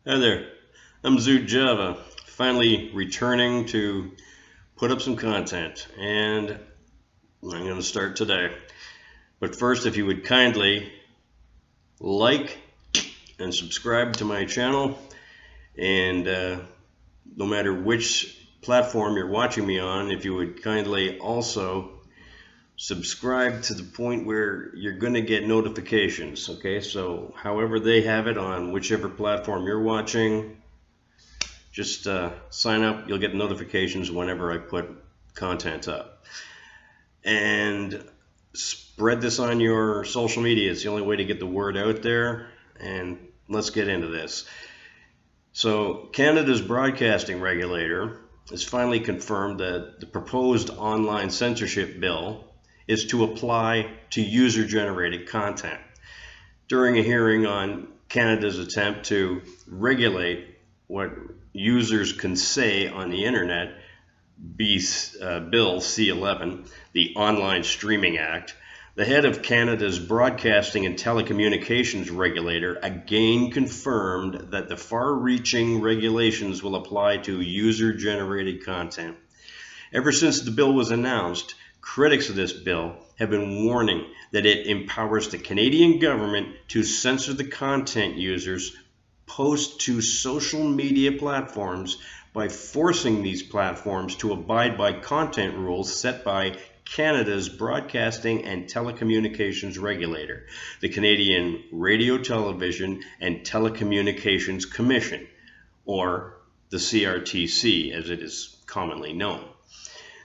Hi there, I'm Zoot Java, finally returning to put up some content, and I'm going to start today. But first, if you would kindly like and subscribe to my channel, and no matter which platform you're watching me on, if you would kindly also subscribe to the point where you're going to get notifications, okay? So however they have it on whichever platform you're watching, just sign up. You'll get notifications whenever I put content up. And spread this on your social media. It's the only way to get the word out there. And let's get into this. So Canada's broadcasting regulator has finally confirmed that the proposed online censorship bill is to apply to user-generated content. During a hearing on Canada's attempt to regulate what users can say on the internet, Bill C-11, the Online Streaming Act, the head of Canada's Broadcasting and Telecommunications Regulator again confirmed that the far-reaching regulations will apply to user-generated content. Ever since the bill was announced, critics of this bill have been warning that it empowers the Canadian government to censor the content users post to social media platforms by forcing these platforms to abide by content rules set by Canada's Broadcasting and Telecommunications Regulator, the Canadian Radio, Television and Telecommunications Commission, or the CRTC as it is commonly known.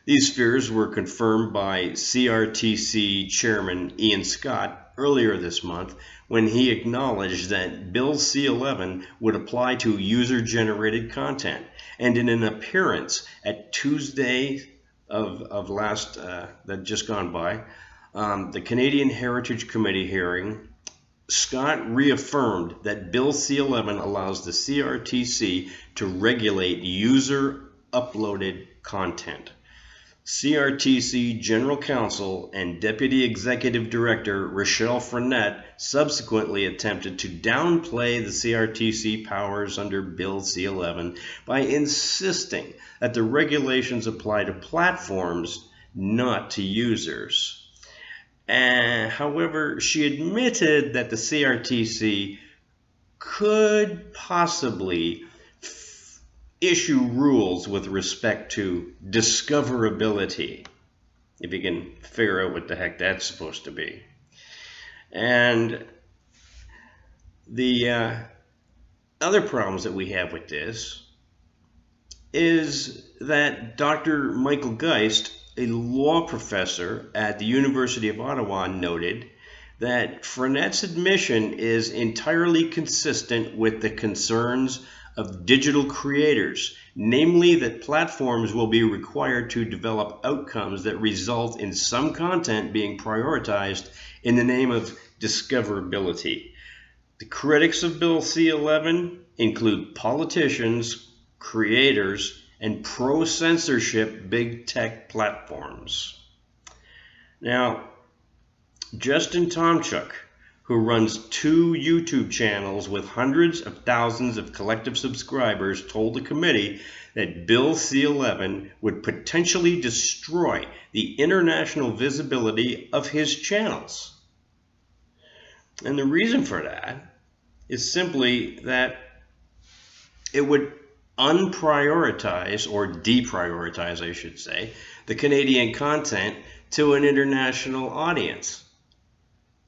These fears were confirmed by CRTC Chairman Ian Scott earlier this month when he acknowledged that Bill C-11 would apply to user-generated content. And in an appearance at Tuesday of last that just gone by, the Canadian Heritage Committee hearing, Scott reaffirmed that Bill C-11 allows the CRTC to regulate user-uploaded content. CRTC General Counsel and Deputy Executive Director Rachelle Frenette subsequently attempted to downplay the CRTC powers under Bill C-11 by insisting that the regulations apply to platforms, not to users. However, she admitted that the CRTC could possibly issue rules with respect to discoverability, if you can figure out what the heck that's supposed to be. And the other problems that we have with this is that Dr. Michael Geist, a law professor at the University of Ottawa, noted that Frenette's admission is entirely consistent with the concerns of digital creators, namely that platforms will be required to develop outcomes that result in some content being prioritized in the name of discoverability. The critics of Bill C-11 include politicians, creators, and pro-censorship big tech platforms. Now, Justin Tomchuk, who runs 2 YouTube channels with hundreds of thousands of collective subscribers, told the committee that Bill C-11 would potentially destroy the international visibility of his channels. And the reason for that is simply that it would unprioritize, or deprioritize, I should say, the Canadian content to an international audience.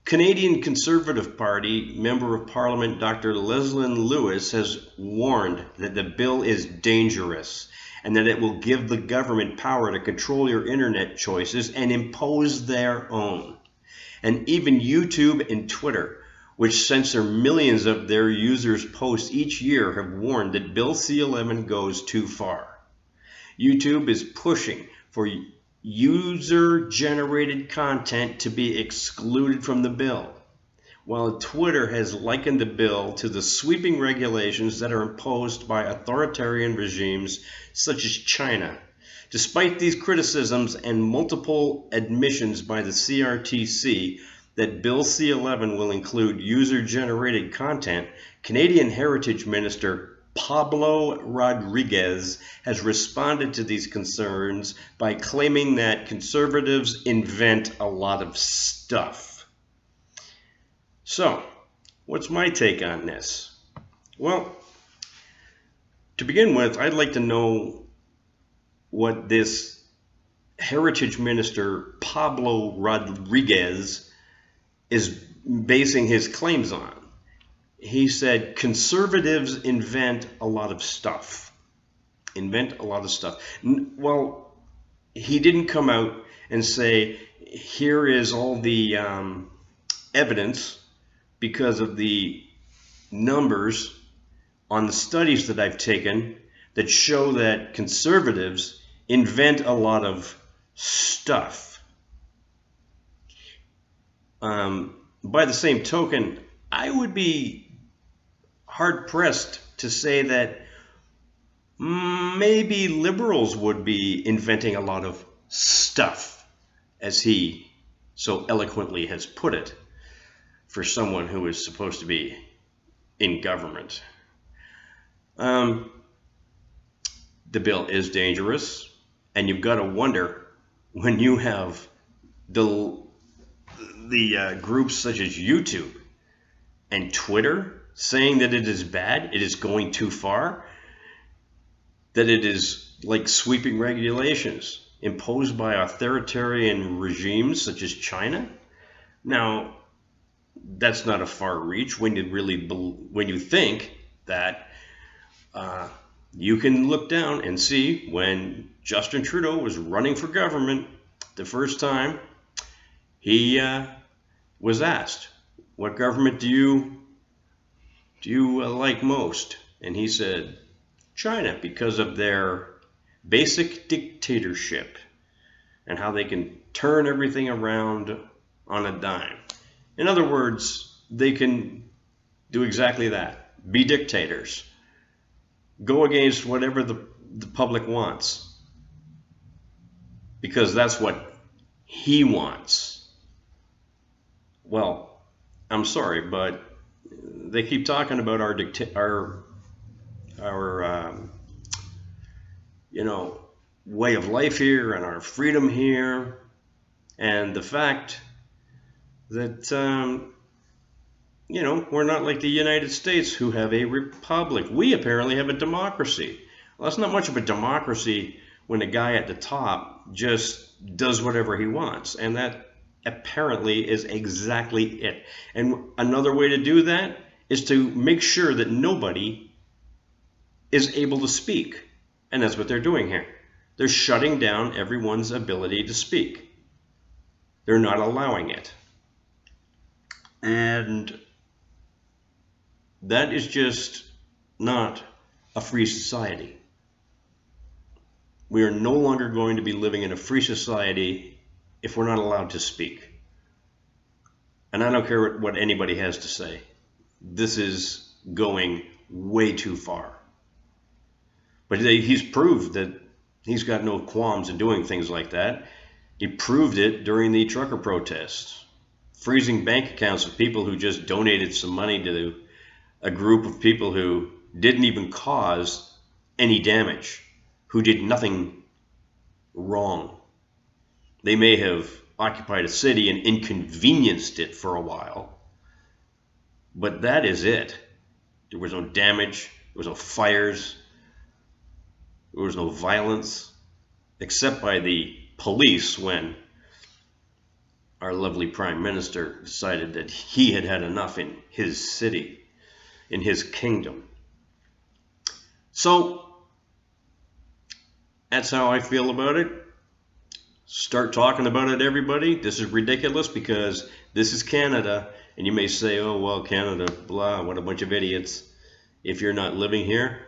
Canadian Conservative Party Member of Parliament Dr. Leslyn Lewis has warned that the bill is dangerous and that it will give the government power to control your internet choices and impose their own. And even YouTube and Twitter, which censor millions of their users' posts each year, have warned that Bill C-11 goes too far. YouTube is pushing for user-generated content to be excluded from the bill, while Twitter has likened the bill to the sweeping regulations that are imposed by authoritarian regimes such as China. Despite these criticisms and multiple admissions by the CRTC, that Bill C-11 will include user-generated content, Canadian Heritage Minister Pablo Rodriguez has responded to these concerns by claiming that conservatives invent a lot of stuff. So, what's my take on this? Well, to begin with, I'd like to know what this Heritage Minister Pablo Rodriguez is basing his claims on. He said conservatives invent a lot of stuff. Invent a lot of stuff. Well, he didn't come out and say, here is all the evidence because of the numbers on the studies that I've taken that show that conservatives invent a lot of stuff. By the same token, I would be hard-pressed to say that maybe liberals would be inventing a lot of stuff, as he so eloquently has put it, for someone who is supposed to be in government. The bill is dangerous, and you've got to wonder when you have the groups such as YouTube and Twitter saying that it is bad, it is going too far, that it is like sweeping regulations imposed by authoritarian regimes such as China. Now, that's not a far reach when you think that you can look down and see when Justin Trudeau was running for government the first time, he was asked, what government do you like most? And he said, China, because of their basic dictatorship and how they can turn everything around on a dime. In other words, they can do exactly that, be dictators, go against whatever the public wants, because that's what he wants. Well, I'm sorry, but they keep talking about our way of life here and our freedom here, and the fact that we're not like the United States, who have a republic. We apparently have a democracy. Well, that's not much of a democracy when a guy at the top just does whatever he wants, and that apparently is exactly it. And another way to do that is to make sure that nobody is able to speak, and that's what they're doing here. They're shutting down everyone's ability to speak. They're not allowing it. And that is just not a free society. We are no longer going to be living in a free society if we're not allowed to speak. And I don't care what anybody has to say. This is going way too far. But he's proved that he's got no qualms in doing things like that. He proved it during the trucker protests, freezing bank accounts of people who just donated some money to a group of people who didn't even cause any damage, who did nothing wrong. They may have occupied a city and inconvenienced it for a while, but that is it. There was no damage, there was no fires, there was no violence, except by the police when our lovely Prime Minister decided that he had had enough in his city, in his kingdom. So, that's how I feel about it. Start talking about it, everybody. This is ridiculous because this is Canada, and you may say, oh, well, Canada, blah, what a bunch of idiots. If you're not living here,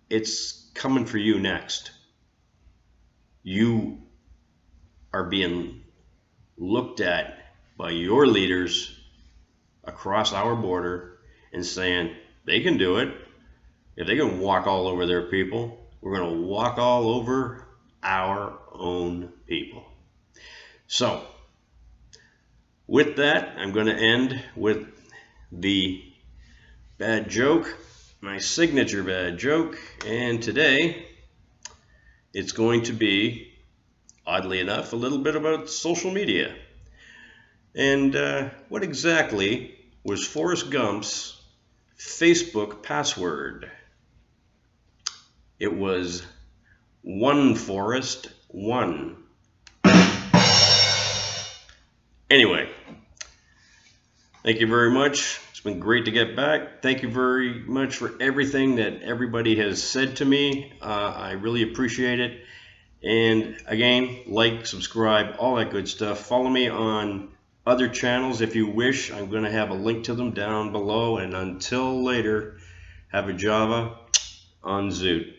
it's coming for you next. You are being looked at by your leaders across our border and saying they can do it. If they can walk all over their people, we're going to walk all over our own people. So, With that, I'm going to end with the bad joke, my signature bad joke, and today it's going to be, oddly enough, a little bit about social media. And what exactly was Forrest Gump's Facebook password? It was One Forrest One. Anyway, thank you very much. It's been great to get back. Thank you very much for everything that everybody has said to me. I really appreciate it. And again, like, subscribe, all that good stuff. Follow me on other channels if you wish. I'm going to have a link to them down below. And until later, have a Java on Zoot.